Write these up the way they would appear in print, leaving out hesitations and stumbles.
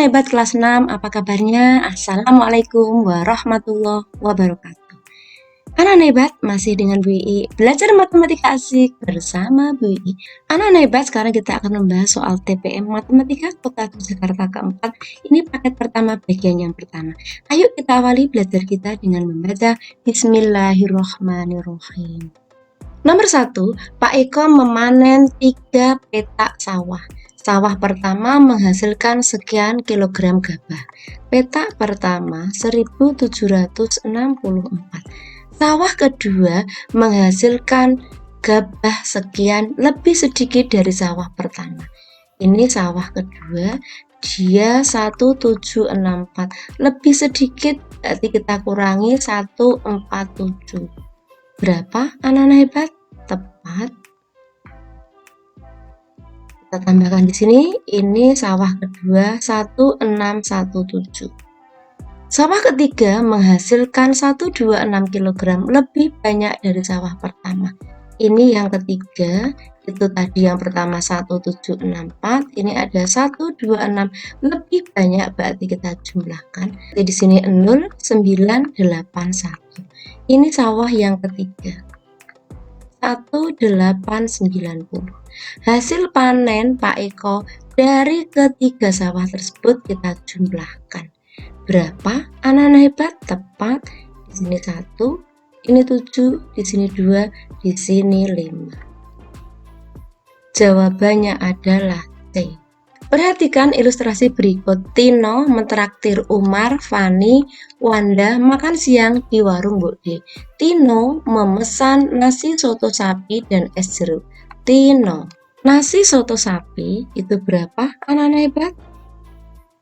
Anak hebat kelas 6, apa kabarnya? Assalamualaikum warahmatullahi wabarakatuh. Anak hebat masih dengan Bu Ii, belajar matematika asik bersama Bu Ii. Anak hebat, sekarang kita akan membahas soal TPM Matematika Kota Jakarta keempat. Ini paket pertama, bagian yang pertama. Ayo kita awali belajar kita dengan membaca Bismillahirrahmanirrahim. Nomor 1, Pak Eko memanen 3 petak sawah. Sawah pertama menghasilkan sekian kilogram gabah. Petak pertama 1764. Sawah kedua menghasilkan gabah sekian, lebih sedikit dari sawah pertama. Ini sawah kedua, dia 1764. Lebih sedikit, berarti kita kurangi 147. Berapa anak-anak hebat? Tepat. Kita tambahkan di sini, ini sawah kedua 1617. Sawah ketiga menghasilkan 126 kg, lebih banyak dari sawah pertama. Ini yang ketiga, itu tadi yang pertama 1764, ini ada 126, lebih banyak, berarti kita jumlahkan. Jadi di sini 0981. Ini sawah yang ketiga. 1890. Hasil panen Pak Eko dari ketiga sawah tersebut kita jumlahkan. Berapa anak-anak hebat? Tepat. Di sini 1, ini 7, di sini 2, di sini 5. Jawabannya adalah C. Perhatikan ilustrasi berikut. Tino mentraktir Umar, Fani, Wanda makan siang di warung Bude. Tino memesan nasi soto sapi dan es jeruk. Tino, nasi soto sapi itu berapa anak-anak hebat?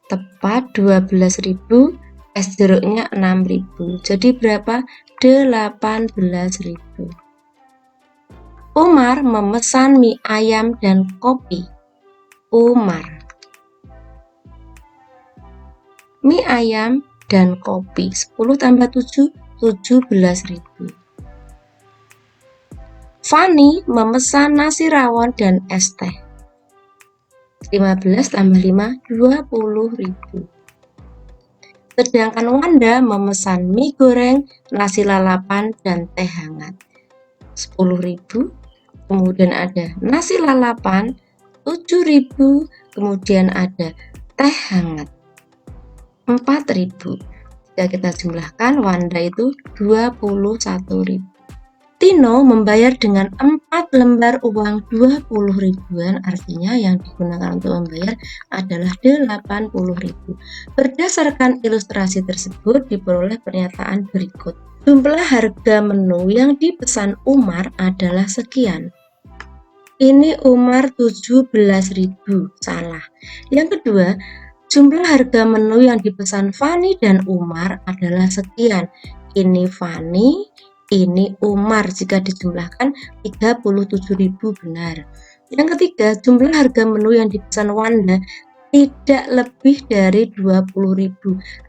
Tepat, 12.000, es jeruknya 6.000. Jadi berapa? 18.000. Umar memesan mie ayam dan kopi. Umar, mie ayam dan kopi, 10 tambah 7, 17.000. Fani memesan nasi rawon dan es teh. 15 tambah 5, 20.000. Sedangkan Wanda memesan mie goreng, nasi lalapan, dan teh hangat. 10.000. Kemudian ada nasi lalapan, 7.000. Kemudian ada teh hangat, 4.000. Jika kita jumlahkan, Wanda itu 21.000. Tino membayar dengan 4 lembar uang 20 ribuan, artinya yang digunakan untuk membayar adalah 80.000. Berdasarkan ilustrasi tersebut diperoleh pernyataan berikut. Jumlah harga menu yang dipesan Umar adalah sekian. Ini Umar 17.000, salah. Yang kedua, jumlah harga menu yang dipesan Fani dan Umar adalah sekian. Ini Fani, ini Umar, jika dijumlahkan 37.000 benar. Yang ketiga, jumlah harga menu yang dipesan Wanda tidak lebih dari 20.000.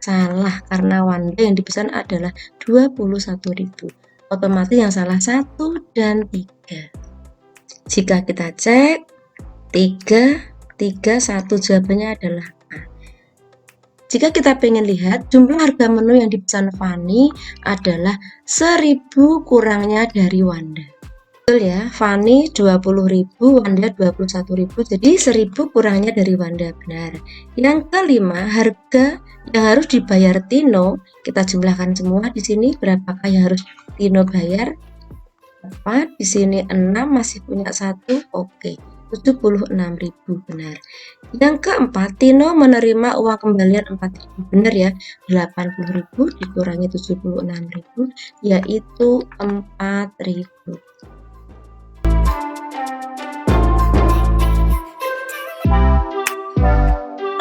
Salah, karena Wanda yang dipesan adalah 21.000. Otomatis yang salah 1 dan 3. Jika kita cek 3, 1, jawabannya adalah jika kita pengen lihat jumlah harga menu yang dipesan Fani adalah 1.000 kurangnya dari Wanda. Betul ya, Fani 20.000, Wanda 21.000, jadi 1.000 kurangnya dari Wanda, benar. Yang kelima, harga yang harus dibayar Tino, kita jumlahkan semua di sini, berapakah yang harus Tino bayar? Tepat, di sini 6, masih punya 1, oke. 76.000 benar. Yang keempat, Tino menerima uang kembalian 4.000, benar ya. 80.000 dikurangi 76.000 yaitu 4.000.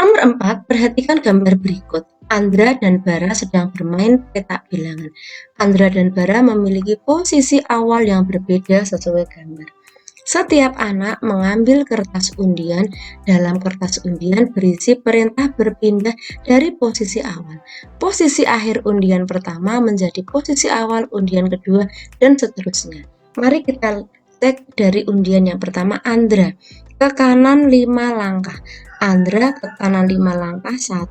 Nomor 4, perhatikan gambar berikut. Andra dan Bara sedang bermain petak bilangan. Andra dan Bara memiliki posisi awal yang berbeda sesuai gambar. Setiap anak mengambil kertas undian. Dalam kertas undian berisi perintah berpindah dari posisi awal. Posisi akhir undian pertama menjadi posisi awal undian kedua, dan seterusnya. Mari kita cek dari undian yang pertama, Andra. Ke kanan 5 langkah. Andra ke kanan 5 langkah, 1,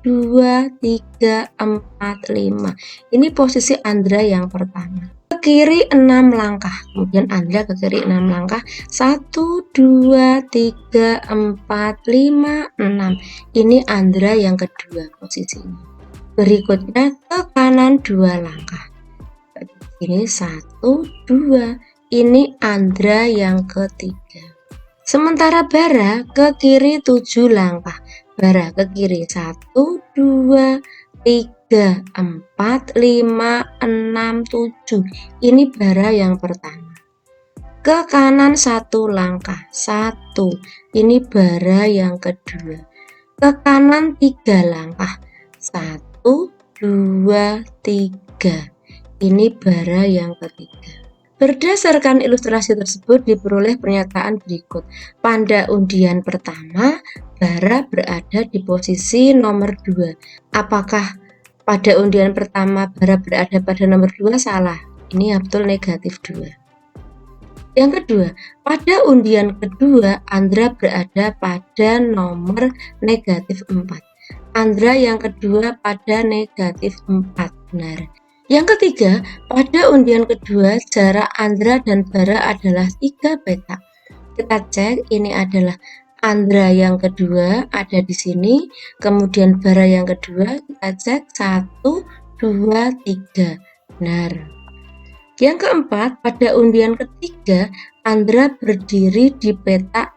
2, 3, 4, 5. Ini posisi Andra yang pertama. Ke kiri 6 langkah, kemudian Andra ke kiri 6 langkah, 1, 2, 3, 4, 5, 6. Ini Andra yang kedua posisinya. Berikutnya ke kanan 2 langkah. Ini 1, 2. Ini Andra yang ketiga. Sementara Bara ke kiri 7 langkah. Bara ke kiri 1, 2, 3, 4, 5, 6, 7. Ini Bara yang pertama. Ke kanan 1 langkah. 1. Ini Bara yang kedua. Ke kanan 3 langkah. 1, 2, 3. Ini Bara yang ketiga. Berdasarkan ilustrasi tersebut diperoleh pernyataan berikut. Pada undian pertama, Bara berada di posisi nomor 2. Apakah pada undian pertama Bara berada pada nomor 2? Salah. Ini yang betul negatif 2. Yang kedua, pada undian kedua Andra berada pada nomor negatif 4. Andra yang kedua pada negatif 4. Benar. Yang ketiga, pada undian kedua jarak Andra dan Bara adalah 3 petak. Kita cek, ini adalah Andra yang kedua ada di sini, kemudian Bara yang kedua, kita cek 1, 2, 3. Benar. Yang keempat, pada undian ketiga Andra berdiri di petak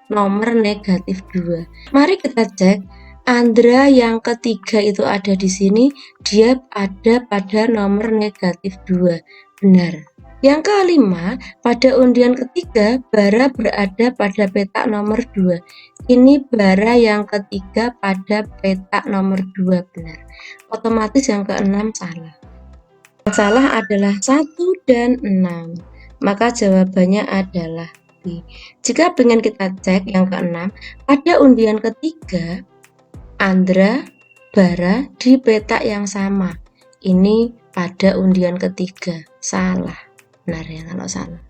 nomor negatif 2. Mari kita cek. Andra yang ketiga itu ada di sini, dia ada pada nomor negatif 2. Benar. Yang kelima, pada undian ketiga, Bara berada pada petak nomor 2. Ini Bara yang ketiga pada petak nomor 2. Benar. Otomatis yang keenam salah. Yang salah adalah 1 dan 6. Maka jawabannya adalah B. Jika ingin kita cek yang keenam, pada undian ketiga, Andra, Bara di petak yang sama. Ini pada undian ketiga. Salah. Benar ya kalau salah.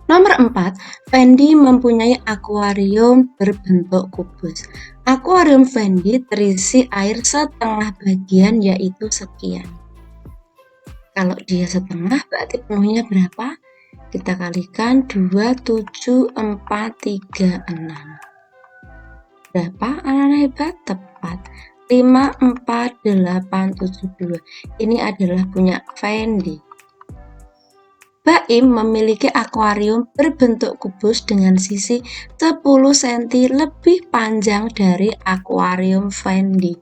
Nomor 4, Fendi mempunyai akuarium berbentuk kubus. Akuarium Fendi terisi air setengah bagian, yaitu sekian. Kalau dia setengah berarti penuhnya berapa? Kita kalikan 2, 7, 4, 3, 6. Berapa anak-anak hebat? Tepat. 5, 4, 8, 7, 2. Ini adalah punya Fendi. Baim memiliki akuarium berbentuk kubus dengan sisi 10 cm lebih panjang dari akuarium Fendi.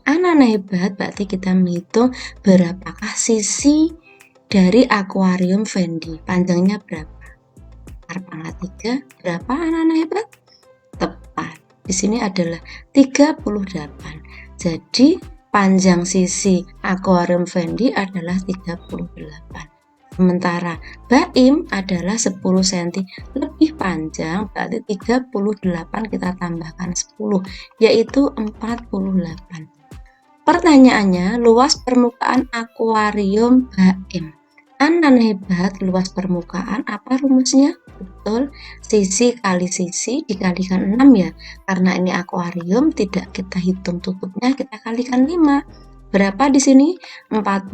Anak-anak hebat, berarti kita menghitung berapakah sisi dari akuarium Fendi. Panjangnya berapa? Pangkat 3. Berapa anak-anak hebat? Tepat. Di sini adalah 38. Jadi panjang sisi akuarium Fendi adalah 38. Sementara Baim adalah 10 cm lebih panjang, berarti 38 kita tambahkan 10, yaitu 48. Pertanyaannya, luas permukaan akuarium Baim. Anak hebat, luas permukaan apa rumusnya? Betul, sisi kali sisi dikalikan 6 ya. Karena ini akuarium, tidak kita hitung tutupnya, kita kalikan 5. Berapa di sini? 48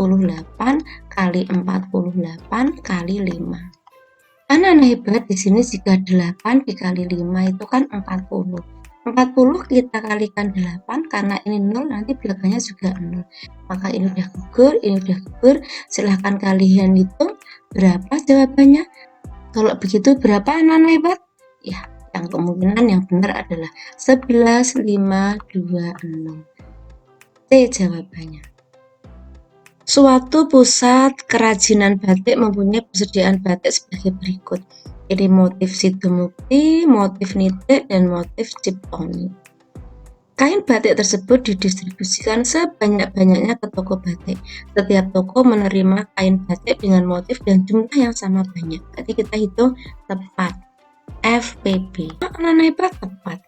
kali 48 kali 5. Anak-anak hebat, di sini jika 8 dikali 5 itu kan 40. 40 kita kalikan 8 karena ini 0, nanti belakangnya juga 0. Maka ini udah gugur, ini udah gugur. Silahkan kalian hitung berapa jawabannya. Kalau begitu berapa anak-anak hebat? Ya, yang kemungkinan yang benar adalah 11, 5, 2, 0. C jawabannya. Suatu pusat kerajinan batik mempunyai persediaan batik sebagai berikut. Ini motif Sidomukti, motif Nitik, dan motif Ciptoni. Kain batik tersebut didistribusikan sebanyak-banyaknya ke toko batik. Setiap toko menerima kain batik dengan motif dan jumlah yang sama banyak. Berarti kita hitung tepat. FPB. Anak hebat, tepat.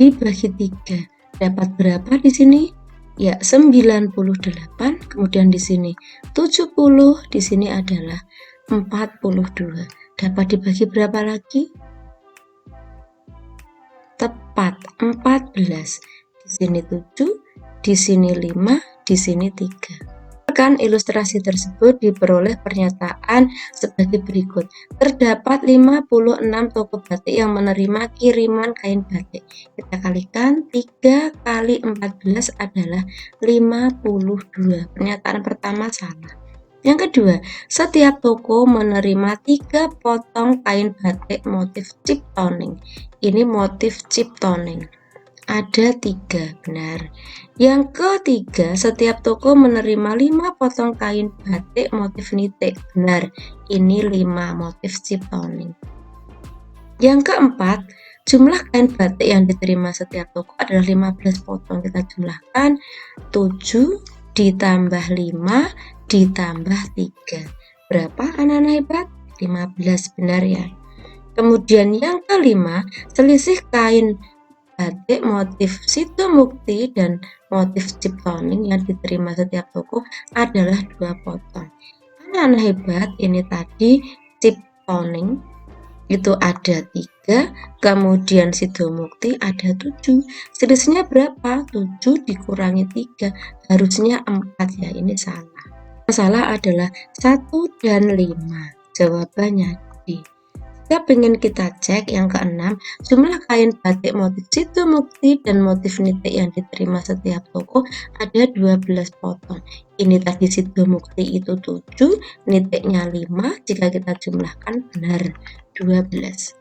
Dibagi 3. Dapat berapa di sini? Ya, 98, kemudian di sini 70, di sini adalah 42. Dapat dibagi berapa lagi? Tepat, 14. Di sini 7, di sini 5, di sini 3. Kan ilustrasi tersebut diperoleh pernyataan sebagai berikut. Terdapat 56 toko batik yang menerima kiriman kain batik. Kita kalikan 3 kali 14 adalah 52. Pernyataan pertama salah. Yang kedua, setiap toko menerima 3 potong kain batik motif chip toning. Ini motif chip toning. Ada 3, benar. Yang ketiga, setiap toko menerima 5 potong kain batik motif nitik. Benar, ini 5 motif chip toning. Yang keempat, jumlah kain batik yang diterima setiap toko adalah 15 potong. Kita jumlahkan 7 ditambah 5 ditambah 3. Berapa anak-anak hebat? 15, benar ya. Kemudian yang kelima, selisih kain batik motif situ mukti dan motif chip toning yang diterima setiap toko adalah 2 potong. Anak-anak hebat, ini tadi chip toning itu ada 3, kemudian situ mukti ada 7. Selisihnya berapa? 7 dikurangi 3, harusnya 4 ya, ini salah. Salah adalah 1 dan 5. Jawabannya D. Jika ingin kita cek yang keenam, jumlah kain batik motif situ mukti dan motif nitik yang diterima setiap toko ada 12 potong. Ini tadi situ mukti itu 7, nitiknya 5, jika kita jumlahkan benar 12.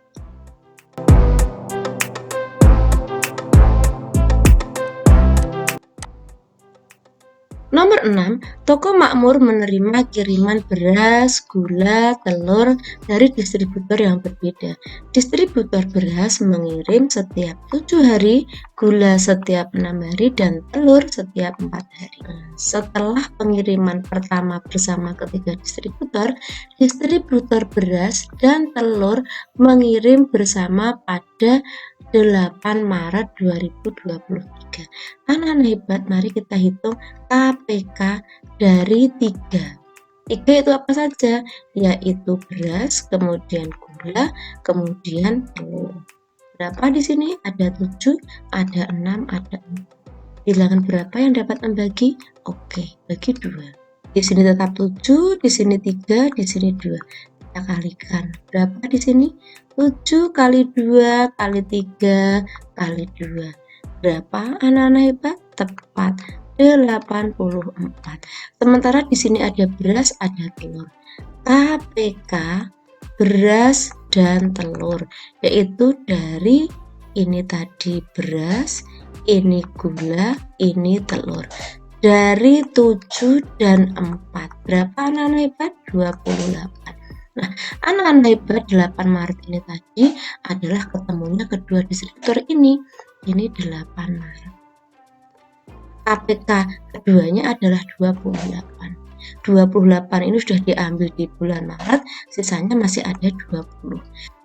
Nomor 6, toko makmur menerima kiriman beras, gula, telur dari distributor yang berbeda. Distributor beras mengirim setiap 7 hari, gula setiap 6 hari, dan telur setiap 4 hari. Setelah pengiriman pertama bersama ketiga distributor beras dan telur mengirim bersama pada 8 Maret 2023. Anak-anak hebat, mari kita hitung KPK dari 3. 3 itu apa saja? Yaitu beras, kemudian gula, kemudian telur. Berapa di sini? Ada 7, ada 6, ada 4. Bilangan berapa yang dapat membagi? Oke, bagi 2. Di sini tetap 7, di sini 3, di sini 2. Kita kalikan. Berapa di sini? 7 kali 2 kali 3 kali 2. Berapa anak-anak hebat? Tepat, 84. Sementara di sini ada beras, ada telur. KPK beras dan telur, yaitu dari ini tadi beras, ini gula, ini telur. Dari 7 dan 4. Berapa anak-anak hebat? 28. Nah, anak-anak hebat 8 Maret ini tadi adalah ketemunya kedua distributor ini. Ini 8 Maret. KPK keduanya adalah 28. 28 ini sudah diambil di bulan Maret, sisanya masih ada 20.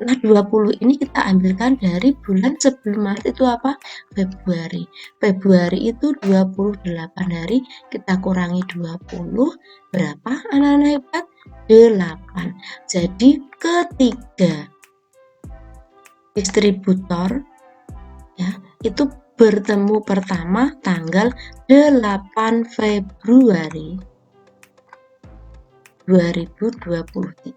Nah, 20 ini kita ambilkan dari bulan sebelum Maret itu apa? Februari. Februari itu 28 hari, kita kurangi 20. Berapa anak-anak hebat? 8. Jadi ketiga distributor ya, itu bertemu pertama tanggal 8 Februari 2023.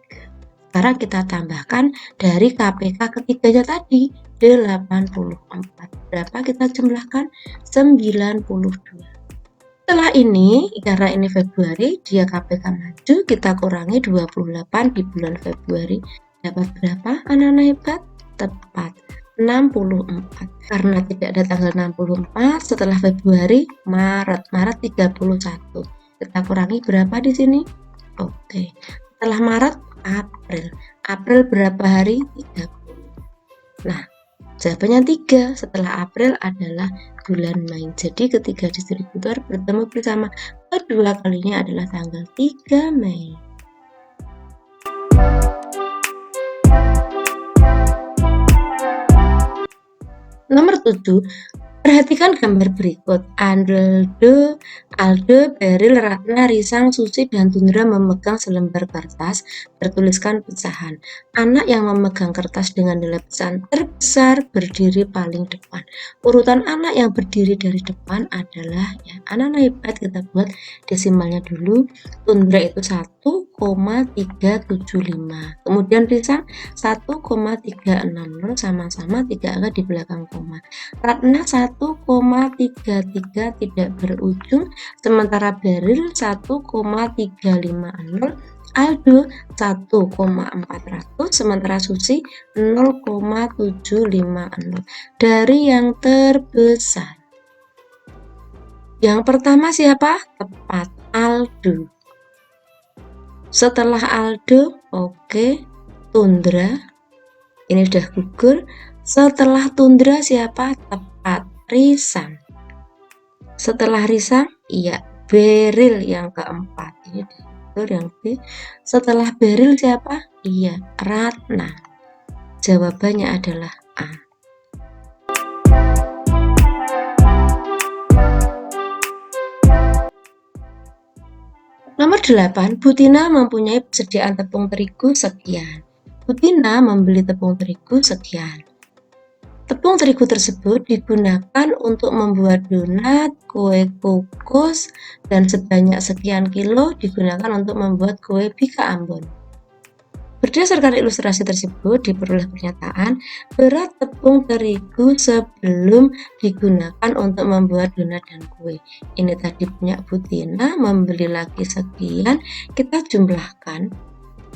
Sekarang kita tambahkan dari KPK ketiganya tadi 84. Berapa kita jumlahkan? 92. Setelah ini, karena ini Februari, dia KPK maju, kita kurangi 28 di bulan Februari. Dapat berapa anak-anak hebat? Tepat, 64. Karena tidak ada tanggal 64, setelah Februari, Maret 31. Kita kurangi berapa di sini? Oke. Setelah Maret, April. April berapa hari? 30. Nah, jawabannya 3. Setelah April adalah bulan Mei. Jadi ketiga distributor bertemu bersama kedua kalinya adalah tanggal 3 Mei. Nomor 7, Perhatikan gambar berikut. Aldo, Beril, Ratna, Risang, Susi, dan Tundra memegang selembar kertas bertuliskan pecahan. Anak yang memegang kertas dengan nilai pecahan terbesar berdiri paling depan. Urutan anak yang berdiri dari depan adalah, ya, anak-anak hebat, kita buat desimalnya dulu. Tundra itu 1,375. Kemudian Risang 1,360, sama-sama 3 angka di belakang koma. Ratna 1,33 tidak berujung, sementara Beril 1,350, Aldo 1,400, sementara Susi 0,750. Dari yang terbesar, yang pertama siapa? Tepat, Aldo. Setelah Aldo, oke, Tundra. Ini udah gugur. Setelah Tundra siapa? Tepat, Risang. Setelah Risang, iya, Beril yang keempat. Ini gugur yang B. Setelah Beril siapa? Iya, Ratna. Jawabannya adalah A. Nomor 8, Butina mempunyai persediaan tepung terigu sekian. Butina membeli tepung terigu sekian. Tepung terigu tersebut digunakan untuk membuat donat, kue kukus, dan sebanyak sekian kilo digunakan untuk membuat kue bika Ambon. Berdasarkan ilustrasi tersebut diperoleh pernyataan berat tepung terigu sebelum digunakan untuk membuat donat dan kue. Ini tadi punya Butina, membeli lagi sekian, kita jumlahkan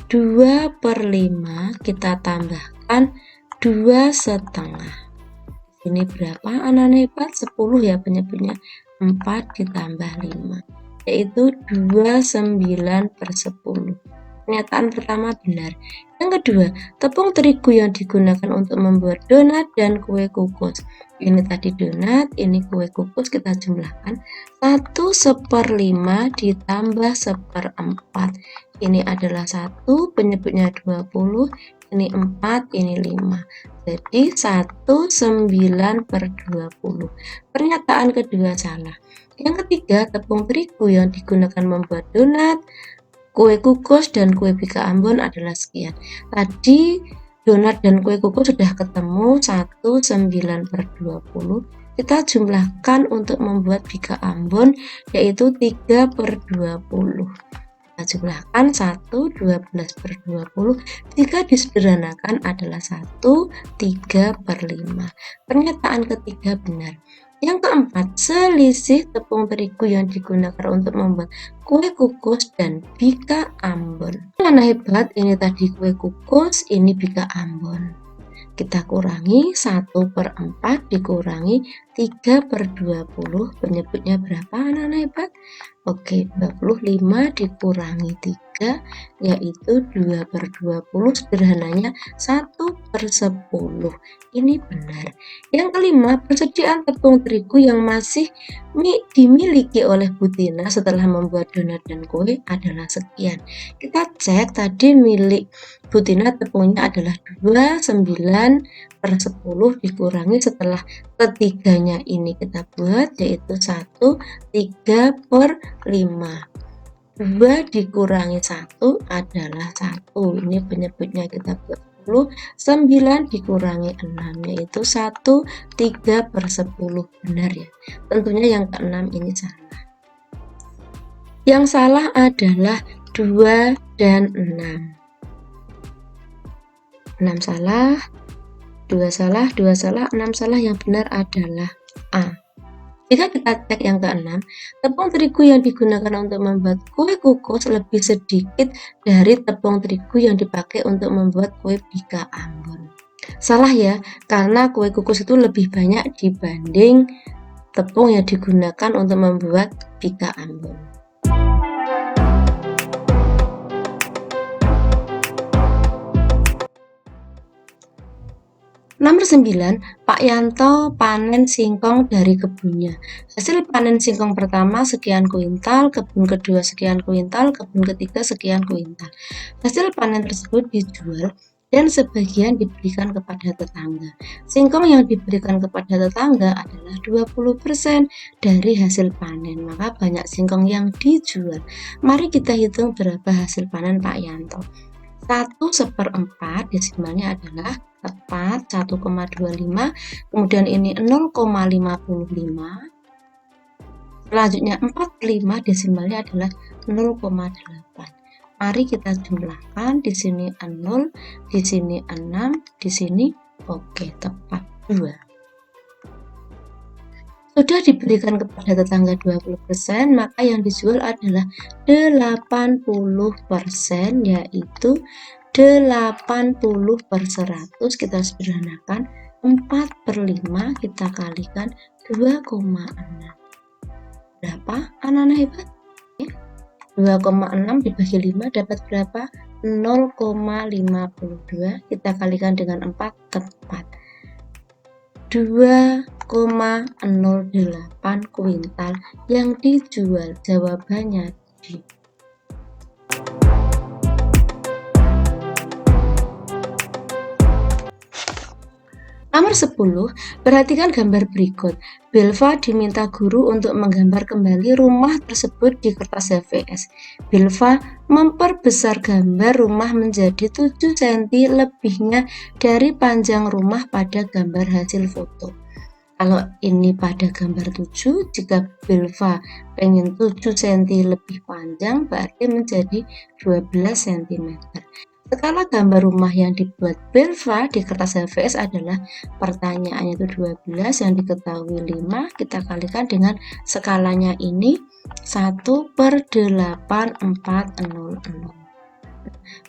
2/5, kita tambahkan 2,5. Ini berapa anak-anak hebat? 10 ya penyebutnya. 4 ditambah 5, yaitu 29/10. Pernyataan pertama benar. Yang kedua, tepung terigu yang digunakan untuk membuat donat dan kue kukus. Ini tadi donat, ini kue kukus, kita jumlahkan 1/5 ditambah 1/4. Ini adalah 1, penyebutnya 20, ini 4, ini 5. Jadi 19/20. Pernyataan kedua salah. Yang ketiga, tepung terigu yang digunakan membuat donat, kue kukus, dan kue bika Ambon adalah sekian. Tadi donat dan kue kukus sudah ketemu 19/20. Kita jumlahkan untuk membuat bika Ambon, yaitu 3/20. Kita jumlahkan 1, 12/20. Jika disederhanakan adalah 1, 3/5. Pernyataan ketiga benar. Yang keempat, selisih tepung terigu yang digunakan untuk membuat kue kukus dan bika Ambon. Anak hebat, ini tadi kue kukus, ini bika Ambon. Kita kurangi 1/4 dikurangi 3/20, penyebutnya berapa anak-anak hebat? Oke, 25 dikurangi 3, yaitu 2/20, sederhananya 1/10. Ini benar. Yang kelima, persediaan tepung terigu yang masih dimiliki oleh Butina setelah membuat donat dan kue adalah sekian. Kita cek tadi milik Butina tepungnya adalah 29/10 dikurangi setelah ketiganya ini kita buat, yaitu 1, 3/5. 2 dikurangi 1 adalah 1. Ini penyebutnya kita buat 10. 9 dikurangi 6, yaitu 1, 3/10. Benar ya. Tentunya yang keenam ini salah. Yang salah adalah 2 dan 6. 6 salah, 2 salah, 2 salah, 6 salah. Yang benar adalah A. Jika kita cek yang keenam, tepung terigu yang digunakan untuk membuat kue kukus lebih sedikit dari tepung terigu yang dipakai untuk membuat kue bika Ambon. Salah ya, karena kue kukus itu lebih banyak dibanding tepung yang digunakan untuk membuat bika Ambon. Nomor 9, Pak Yanto panen singkong dari kebunnya. Hasil panen singkong pertama sekian kuintal, kebun kedua sekian kuintal, kebun ketiga sekian kuintal. Hasil panen tersebut dijual dan sebagian diberikan kepada tetangga. Singkong yang diberikan kepada tetangga adalah 20% dari hasil panen, maka banyak singkong yang dijual. Mari kita hitung berapa hasil panen Pak Yanto. 1/4 desimalnya adalah tepat 1,25, kemudian ini 0,55, selanjutnya 45 desimalnya adalah 0,8. Mari kita jumlahkan, di sini 0, di sini 6, di sini oke, tepat 2. Sudah diberikan kepada tetangga 20%, maka yang dijual adalah 80%, yaitu 80 per 100 kita sederhanakan, 4/5 kita kalikan 2,6. Berapa anak-anak hebat? 2,6 dibagi 5 dapat berapa? 0,52. Kita kalikan dengan 4 tepat 2,08 kuintal yang dijual. Jawabannya D. Nomor 10, perhatikan gambar berikut. Belva diminta guru untuk menggambar kembali rumah tersebut di kertas HVS. Belva memperbesar gambar rumah menjadi 7 cm lebihnya dari panjang rumah pada gambar hasil foto. Kalau ini pada gambar 7, jika Belva pengen 7 cm lebih panjang, berarti menjadi 12 cm. Skala gambar rumah yang dibuat Belva di kertas HVS adalah, pertanyaannya itu 12, yang diketahui 5, kita kalikan dengan skalanya ini 1/8400.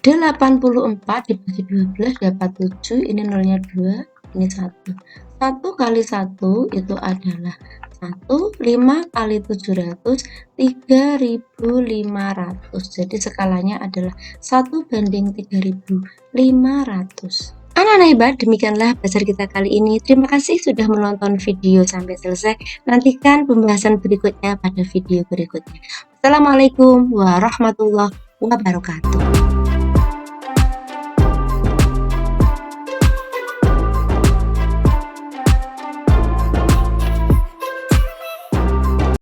84 dibagi 12 dapat 7, ini nolnya 2, ini 1. 1 kali 1 itu adalah 1, 5 kali 700, 3.500. Jadi skalanya adalah 1/3500. Anak-anak hebat, demikianlah belajar kita kali ini. Terima kasih sudah menonton video sampai selesai. Nantikan pembahasan berikutnya pada video berikutnya. Assalamualaikum warahmatullahi wabarakatuh.